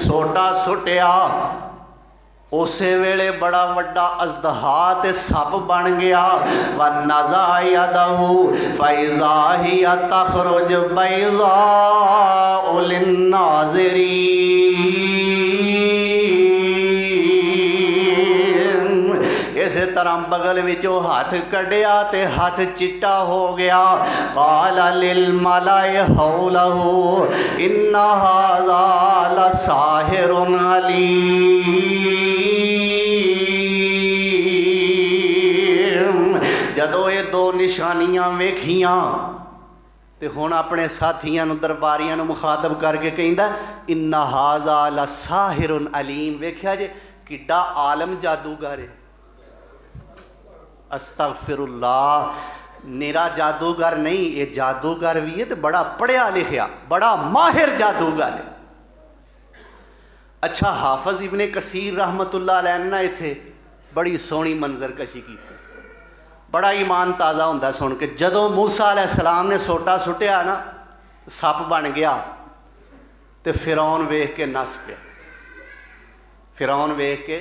Speaker 1: सोटा सुटिया, उस वेले बड़ा वड्डा अज़दहा ते सप बन गया। व नज़ा यदहु फइज़ा हिया तख़रुज बैज़ाउ लिन्नाज़िरीन। इस तरह तरह बगल विचों हाथ कढ़िया ते हाथ चिट्टा हो गया। काला लिल मलाए हौलहू इन्ना हाज़ा लसाहिरुन अलीम। जदों ये दो निशानियां वेखियां ते हुण अपने साथियां नूं दरबारियां नूं मुखातब करके कहिंदा इन्ना हाज़ा लसाहिरुन अलीम। वेख्या जे किड्डा आलम जादूगर है। अस्तगफिरुल्लाह, निरा जादूगर नहीं, ये जादूगर भी है तो बड़ा पढ़िया लिखिया, बड़ा माहिर जादूगर है। अच्छा, हाफिज इब्ने कसीर रहमतुल्लाह अलैह ने इत्थे बड़ी सोहनी मंजर कशी की, बड़ा ईमान ताज़ा होंदा सुन के। जदों मूसा अलैहिस्सलाम ने सोटा सुटिया ना, सप बन गया तो फिरौन वेख के नस पिया। फिरौन वेख के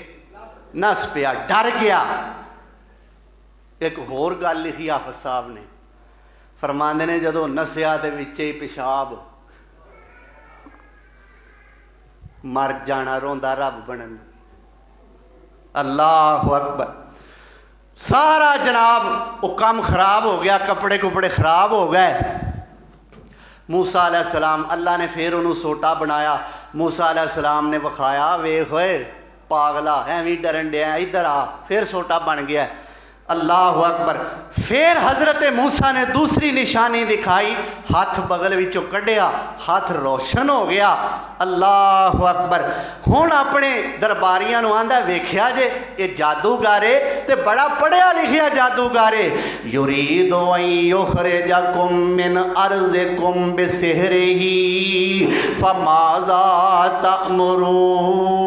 Speaker 1: नस पिया, डर गया। एक होर गल लिखी हाफिज साहब ने, फरमांदे ने जदों नसिया दे विच ही पेशाब, मर जाना रोंदा रब बनन। अल्लाह अकबर। सारा जनाब वो काम खराब हो गया, कपड़े कुपड़े खराब हो गए। मूसा अलैहिस्सलाम, अल्लाह ने फिर उन्होंने सोटा बनाया। मूसा अलैहिस्सलाम ने विखाया, वेख होए पागला एवं डरन दिया, इधर आ। फिर सोटा बन गया। अल्लाह अकबर। फिर हजरत मूसा ने दूसरी निशानी दिखाई, हाथ बगल विचों कढ़िया, हाथ रोशन हो गया। अल्लाह अकबर। हुण अपने दरबारियां नूं आंदा वेख्या जे ये जादूगर है ते बड़ा पढ़िया लिखिया जादूगर है। युरीदु अन युखरिजकुम मिन अर्ज़िकुम बिसिहरिही फमाज़ा तअमुरून।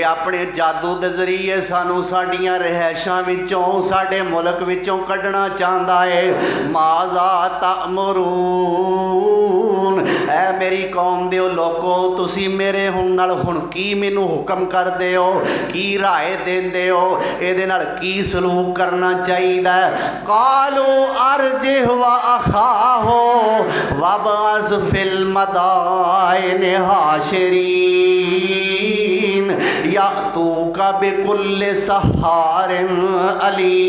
Speaker 1: अपने जादू के जरिए सानू साडियां रिहायशां विचों, साडे मुल्क विचों कढ़ना चाहता है। माज़ा तअमुरून, ऐ मेरी कौम दे लोको, तुसी मेरे हुण की मैनू हुक्म करदे हो, की राय देंदे हो, इहदे नाल की सलूक करना चाहिए। कालू अर्जिह व अखाहो वबअस फिल मदाइन हाशिरीन या तू का बिकुल्ले सहारिन अली।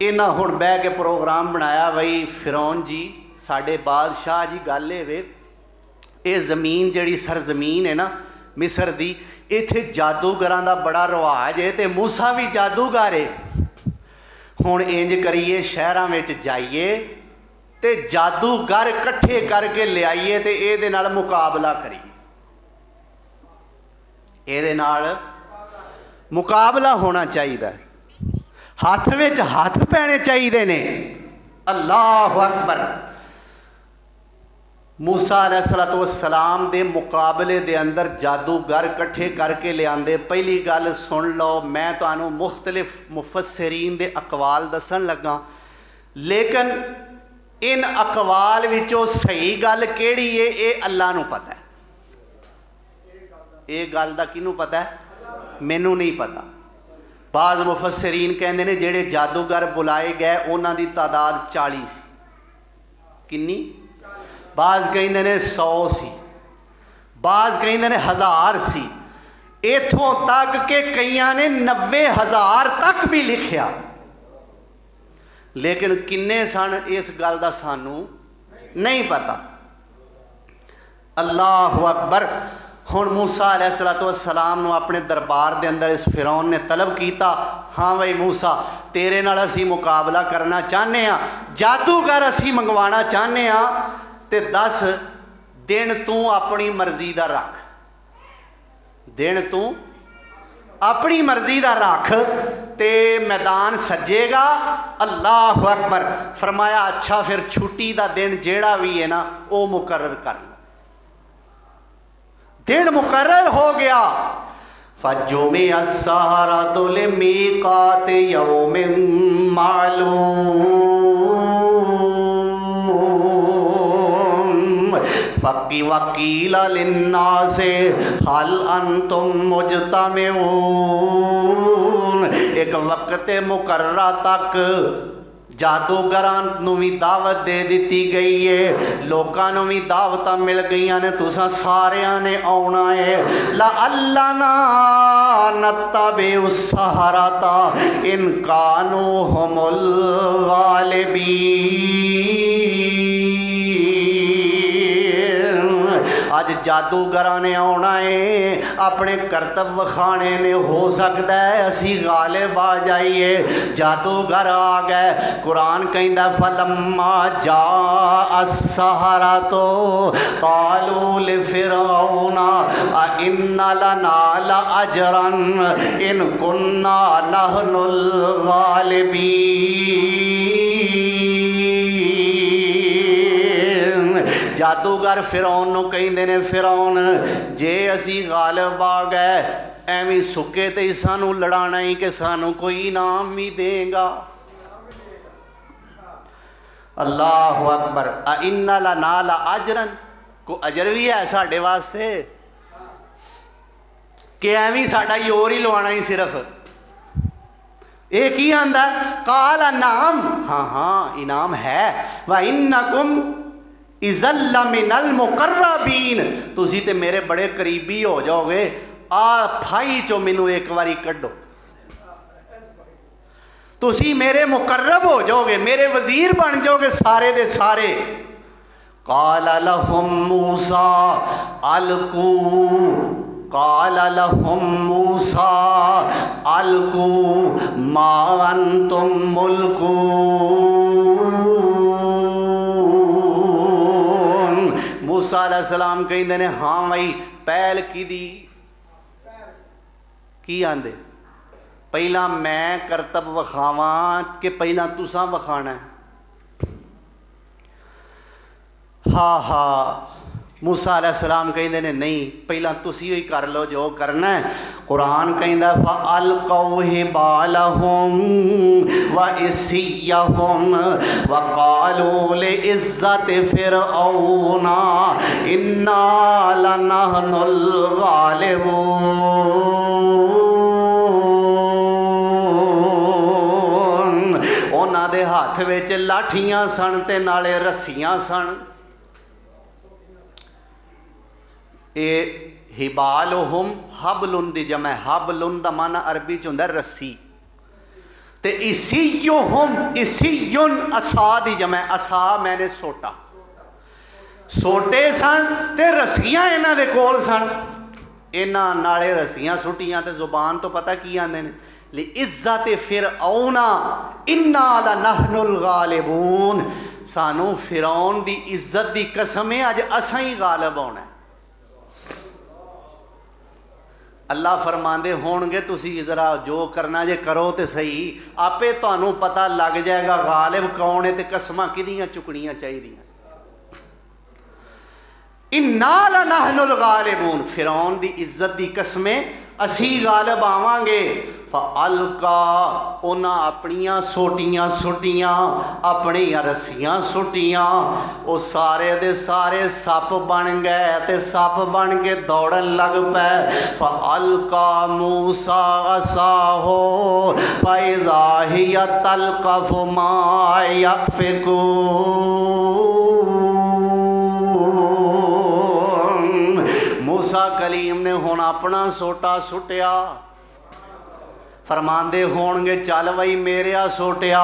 Speaker 1: इन्हां हुण बह के प्रोग्राम बनाया, बई फिरौन जी साडे बादशाह जी, गल वे ये जमीन जिहड़ी सरजमीन है ना मिस्र दी, इत्थे जादूगरां दा बड़ा रिवाज है ते मूसा भी जादूगर है। हुण इंज करिए, शहरां विच जाइए ते जादूगर इकट्ठे करके लियाइए ते इहदे नाल मुकाबला करिए, इहदे नाल मुकाबला होना चाहिए। हाथ विच हाथ पैने चाहिए ने। अल्लाह अकबर। मूसा अलैहिस्सलाम दे मुकाबले दे अंदर जादूगर इकट्ठे करके लियाते। पहली गल सुन लो, मैं तुहानू मुख्तलिफ मुफस्सिरीन दे अकवाल दसन लगा, लेकिन इन अकवाल विचों सही गल केड़ी है ये अल्लाह नू पता है। ये गल दा किनू पता है? मैनू नहीं पता। बाज़ मुफस्सिरीन कहते हैं जेड़े जादूगर बुलाए गए उन्हां दी तादाद 40 सी। किन्नी? बाज़ कहते हैं 100 सी, बाज़ कहते हैं 1000 सी, इथों तक के कईयां ने 90,000 तक भी लिखिया। लेकिन किन्ने सन इस गल का सानू नहीं पता। अल्लाह अकबर। हुण मूसा अलैहिस्सलाम नूं अपने दरबार के अंदर इस फिरौन ने तलब किया, हाँ भाई मूसा तेरे नाल असीं मुकाबला करना चाहते हैं, जादूगर असीं मंगवाना चाहते हैं, ते दस दिन तू अपनी मर्जी का रख, दिन तू अपनी मर्जी का रख ते मैदान सजेगा। अल्लाह अकबर। फरमाया अच्छा फिर छुट्टी का दिन जेड़ा भी है ना वो मुकर्रर कर लो। दिन मुकर्रर हो गया। फजुमे अस्सहरतु लिमीकात यौमिन मालूम फकी वकीला लिन्नासे हल अंतुम मुजतमिऊन। एक वक्त मुकर्रा तक जादूगरां नूं भी दावत दे दी गई है, लोकां नूं भी दावतां मिल गई ने, तुसां सारियां ने आउणा है। ला अल्लाह ना नत्तबे उस्सहरता इन कानू हुमुल गालिबीन। अज जादूगरां ने आउणा है, अपने करतब वखाने ने, हो सकता है असी गालिब आ जाइए। जादूगर आ गए। कुरान कहता फलम्मा जा अस्सहरतो कालू लिफिरौना इन्ना लना लअजरन इन कुन्ना नहनुल गालिबीन। जादूगर फिरौन नूं कहंदे ने, फिरौन जे असी गालिब आ गए एवं सुके ते सानू लड़ाना ही कि सानू कोई इनाम भी देगा। अल्लाह अकबर। इन्ना लना लअजरन, को अजर भी है साढ़े वास्ते कि एवं साडा योर ही लवाना ही सिर्फ। ये की आंदा? काला नाम, हाँ हाँ इनाम है। व इन्नकुम इज़ल लमिनल मुकर्रबीन, तुसी ते मेरे बड़े करीबी हो जाओगे। आ फाई चो मैनू एक बारी कड्डो, तुसी मेरे मुकर्रब हो जाओगे, मेरे वजीर बन जाओगे सारे दे सारे। काला लहुम मूसा अलकू, काला लहुम मूसा अलकू मा अंतुम मुल्कून। मूसा अलैहिस्सलाम कहते ने हाँ भाई पहल की दी की आंदे, पहला मैं करतब वखावा कि पहला तुसा वखाना है? हा हा मूसा अलैहिस्सलाम कहते ने नहीं, पहला तुसी ही कर लो जो करना है। कुरान कहता फ़अल्क़ौ हिबालहुम व इस्सियहुम व क़ालू लिइज़्ज़ति फ़िरऔना इन्ना लनहनुल गालिबून। उन्हां दे हत्थ विच लाठियां सन ते नाले रस्सियां सन। ये हिबालुहुम हबलुन दी जमा, हबलुन दा माना अरबी च हुंदा रस्सी, ते इसियुहुम इसियुन असा दी जमा, असा मैंने सोटा। सोटे सन ते रस्सियां इन्हां दे कोल सन। इन्हां नाले रस्सियां सुटियां ते जुबान तो पता की आंदे ने लिइज़्ज़ति फ़िरऔना इन्ना लनहनुल गालिबून। सानू फिरौन दी इज्जत दी कसम है अज असां ही गालिब होना है। अल्लाह फरमांदे होणगे तुसी जरा जो करना जे करो तो सही, आपे तुहानू पता लग जाएगा गालिब कौन है ते कसमां किहदियां चुकनियां चाहिदियां। इन्ना लनहनुल गालिबून, फिरौन दी इज्जत दी कसमें असी गालिब आवांगे। फ़अल्क़ा, उन्हां अपनियां सोटियां सुटियां, अपनियां रस्सियां सुटियां, वो सारे दे सारे सप बन गए ते सप बन के दौड़न लग पे। फ़अल्क़ा मूसा असाहो फ़इज़ा हिय तल्क़फ़ु मा यअफ़िकून। मूसा कलीम ने हुण अपना सोटा सुटिया। फरमांदे होणगे चल बई मेरिया सोटिया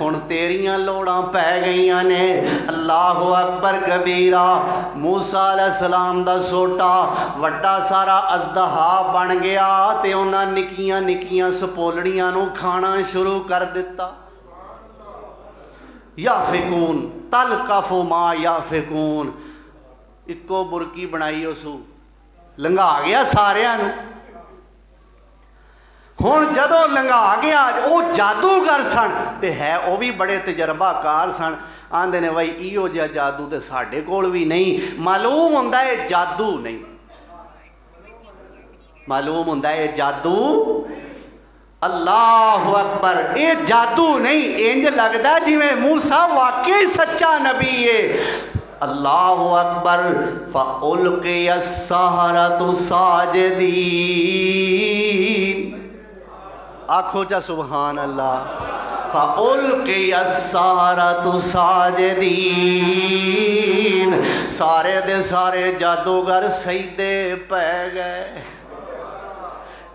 Speaker 1: हुण तेरियां लोड़ां पै गईयां ने। अल्लाह अकबर कबीरा। मूसा अलैहिस्सलाम दा सोटा वड्डा सारा अज़दहा बन गया ते उन्हां निक्कियां निक्कियां सपोलड़ियां नूं खाना शुरू कर दिता। याफिकून तलकफु मा याफिकून, इक्को बुरकी बनाई उसू लंघा गया सारियां नूं। हुण जदों लंघा गया, वो जादूगर सन ते है वो भी बड़े तजर्बाकार सन। आंदे ने बई इहो जिहा जादू तो साडे कोल भी नहीं। मालूम हुंदा है जादू नहीं, मालूम हुंदा है जादू। अल्लाह अकबर, ये जादू नहीं, इंज लगदा जिवें मूसा वाकई सच्चा नबी है। अल्लाह अकबर। फ़उल्क़िय अस्सहरतु साजिदीन, आखो चा सुभान अल्लाह। फ़उल्क़िय अस्साहरतु साजिदीन, सारे दे सारे जादूगर सजदे पै गए।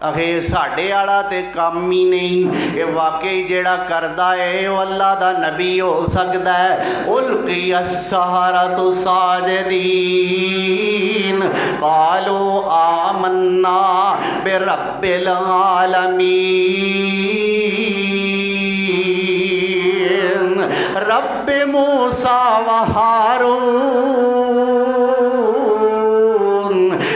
Speaker 1: अखे साढ़े आला ते काम ही नहीं, ये वाकई जेड़ा करदा है वो अल्लाह दा नबी हो सकता है। उल्क़िय अस्साहरतु साजिदीन क़ालू आमन्ना बिरब्बिल आलमीन रब्बि मूसा व हारून।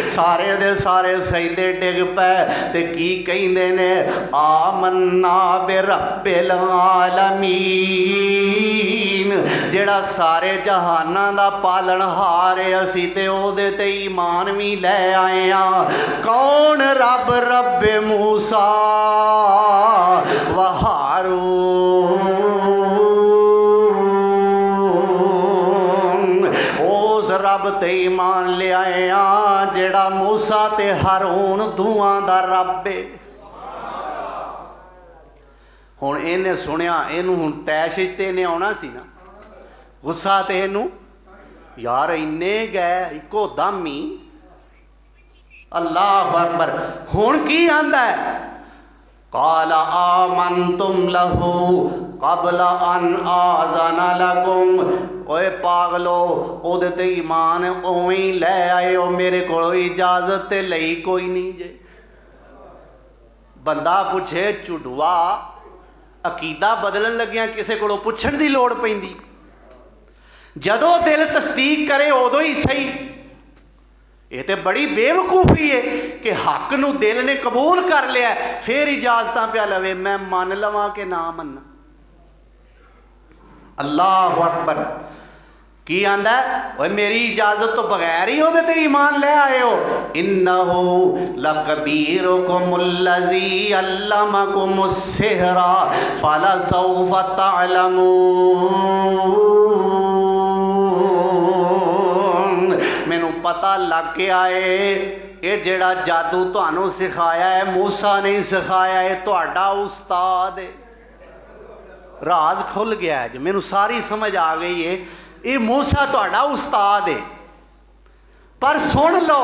Speaker 1: सारे दे सारे सजदे डिग पे ते की कहिंदे ने आमन्ना बिरब्बिल आलमीन, जेड़ा सारे जहानां दा पालनहार है, असी ते ओदे ते ईमान भी लै आए हां। कौन रब? रब्बे मूसा व हारून, रब ते ईमान ले आए हां जेड़ा मूसा ते हारून दूआं दा रब है। हुण इहने सुनिया, इहनूं हुण तैश ते इहने आउणा सी ना, गुस्सा ते इहनूं यार इन्ने गए इको दम ही। अल्लाह अकबर। हुण की आंदा है? काला आमनतुम लहू कबला अन आज़ना लकुम। ओए पागलो, ओदे ते ईमान उवें ही लै आए हो, मेरे कोलों इजाजत ते लई कोई नहीं जे। बंदा पूछे झुडुआ अकीदा बदलन लग्या किसी कोलों पुछण दी लोड़ पैंदी, जदों दिल तस्दीक करे उदों ही सही। ये तो बड़ी बेवकूफ़ी है कि हक नूं दिल ने कबूल कर लिया फिर इजाजत पिया लवे, मैं मन लवां कि ना मन्ना। अल्लाह अकबर। की आंदा है? मेरी इजाजत तो बगैर ही ओदे ते ईमान ले आए हो। इन्नहु लकबीरुकुमुल्लज़ी अल्लमकुमुस सिहरा फलसौफ़ तअलमून। मैनू पता लग गया है ये जेड़ा जादू तुहानू सिखाया है मूसा नहीं सिखाया, है तुहाडा उस्ताद है। राज खुल गया है, जो मैनू सारी समझ आ गई है, ये मूसा तुहाडा उस्ताद है। पर सुन लो,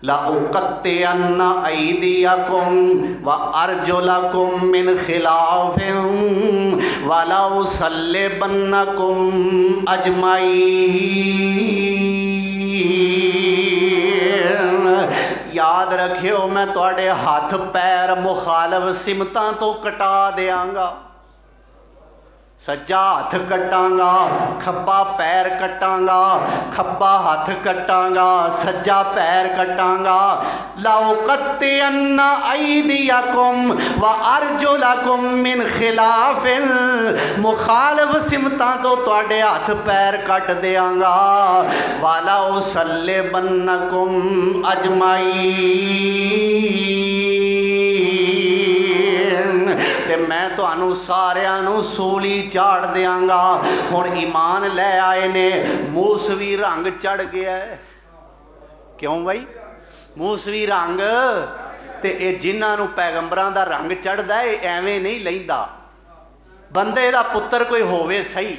Speaker 1: लउक़त्तिअन्ना अयदियकुम व अर्जुलकुम मिन खिलाफिन व लउसल्लिबन्नकुम अजमईन। याद रखियो, मैं तुहाडे हाथ पैर मुखालफ सिमतां तो कटा देंगा। सज्जा हाथ कटांगा, खब्बा पैर कटांगा, खब्बा हाथ कटांगा, सज्जा पैर कटांगा। लउक़त्तिअन्ना अयदियकुम व अर्जुलकुम मिन खिलाफिन, मुखालिफ सिमतां तो तुहाडे हाथ पैर कट देंगा। व लउसल्लिबन्नकुम अजमईन, ते मैं तुहानू सारियां नू सूली चाड़ देंगा। हुण ईमान लै आए ने, मूसवी रंग चढ़ गया है। क्यों भाई? मूसवी रंग ते ये जिन्हां नू पैगंबरां दा रंग चढ़दा है एवें नहीं लैंदा। बंदे दा पुत्तर कोई होवे सही,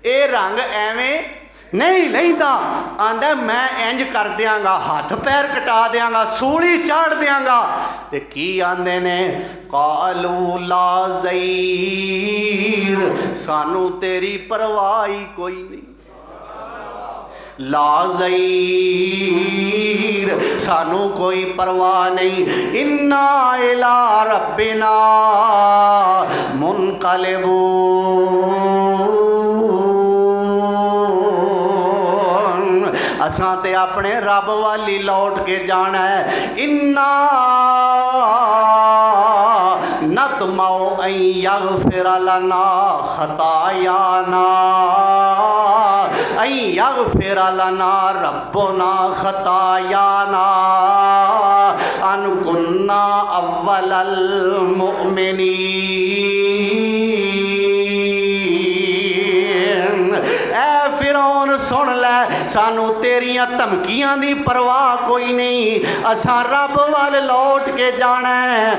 Speaker 1: ये रंग एवें नहीं लैंदा। आंदा मैं इंज कर देंगा, हाथ पैर कटा देंगा, सूली चाड़ देंगा। ते की आंदे ने? कालू ला ज़ईर, सानू तेरी परवाह ही कोई नहीं। ला ज़ईर, सानू कोई परवाह नहीं। इन्ना इला रब्बिना मुनक़लिबून, असां ते अपने रब वाली लौट के जाना है। इन्ना नतमऊ अन यग़फ़िर लना ख़तायाना, अन यग़फ़िर लना रब्बुना ख़तायाना अन कुन्ना अव्वलल मुअमिनीन। ऐ फिरौन सुन लै, सानू तेरियां धमकियां दी परवाह कोई नहीं, असां रब वाल लौट के जाना है।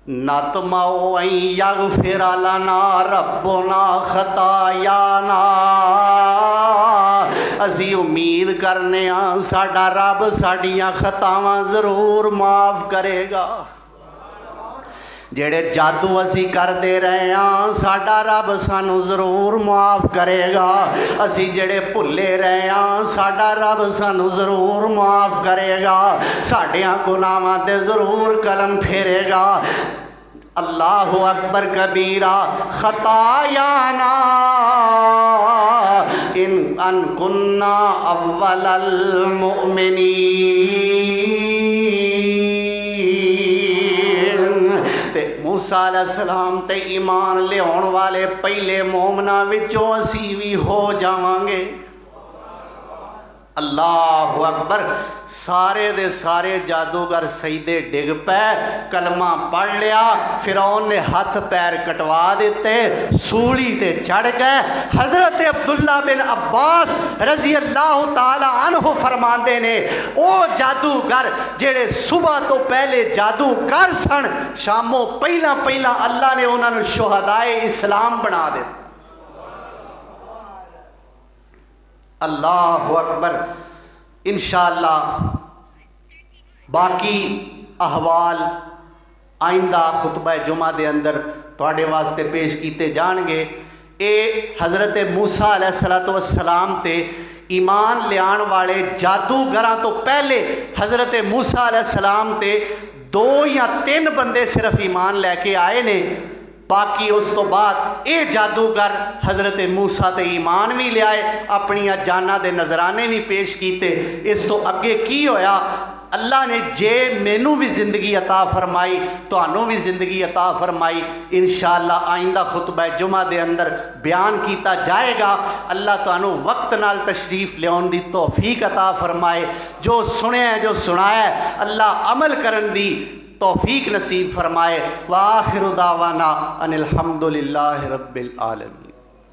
Speaker 1: नतमऊ अन यगफिर लना रब्बुना खतायाना, असी उम्मीद करने साडा रब साडियां खतावां जरूर माफ़ करेगा। जेड़े जादू असी करते रहे हाँ साडा रब सानू जरूर माफ़ करेगा। असी जेड़े भुले रहे हाँ साडा रब सानू जरूर माफ़ करेगा। साडियां गुनाहां ते जरूर कलम फेरेगा। अल्लाहु अकबर कबीरा। खतायाना इन अन कुन्ना अव्वलल मुमिनीन। ते मूसा अलैहिस्सलाम ते ईमान लियाउण वाले पहले मोमना विचों असी भी हो जावांगे। अल्लाहु अकबर। सारे दे सारे जादूगर सईदे डिग पै, कलमा पढ़ लिया। फिरौन ने हथ पैर कटवा दिते, सूली ते चढ़ गए। हजरत अब्दुल्ला बिन अब्बास रजी अल्लाह ताला अन्हु फरमाते ने ओ जादूगर जेड़े सुबह तो पहले जादू कर सन, शामों पहला पहला अल्लाह ने उन्होंने शुहदाए इस्लाम बना दिता। अल्लाहु अकबर। इंशाअल्लाह बाकी अहवाल आइंदा खुतबा जुमा दे अंदर तुहाडे वास्ते पेश किए जाएंगे। ये हज़रत मूसा अलैहिस्सलातु वस्सलाम ते ईमान लियाण वाले जादूगरां तो पहले हज़रत मूसा अलैहिस्सलाम ते 2 या 3 बंदे सिर्फ ईमान लैके आए ने। बाकी उस तो बाद ये जादूगर हज़रत मूसा ते ईमान भी लियाए, अपनिया जाना दे नजराने भी पेश किए। इस तो अगे की होया, अल्लाह ने जे मैनू भी जिंदगी अता फरमाई, तुहानू भी जिंदगी अता फरमाई। इंशाअल्लाह आइंदा खुतबा जुमा दे अंदर बयान किया जाएगा। अल्लाह तुहानू वक्त नाल तशरीफ लियाउण दी तौफीक अता फरमाए। जो सुनिया जो सुनाया अल्लाह अमल करन दी तौफीक नसीब फरमाए। व आखिरु दावाना अनिल हम्दुलिल्लाहि रब्बिल आलमीन।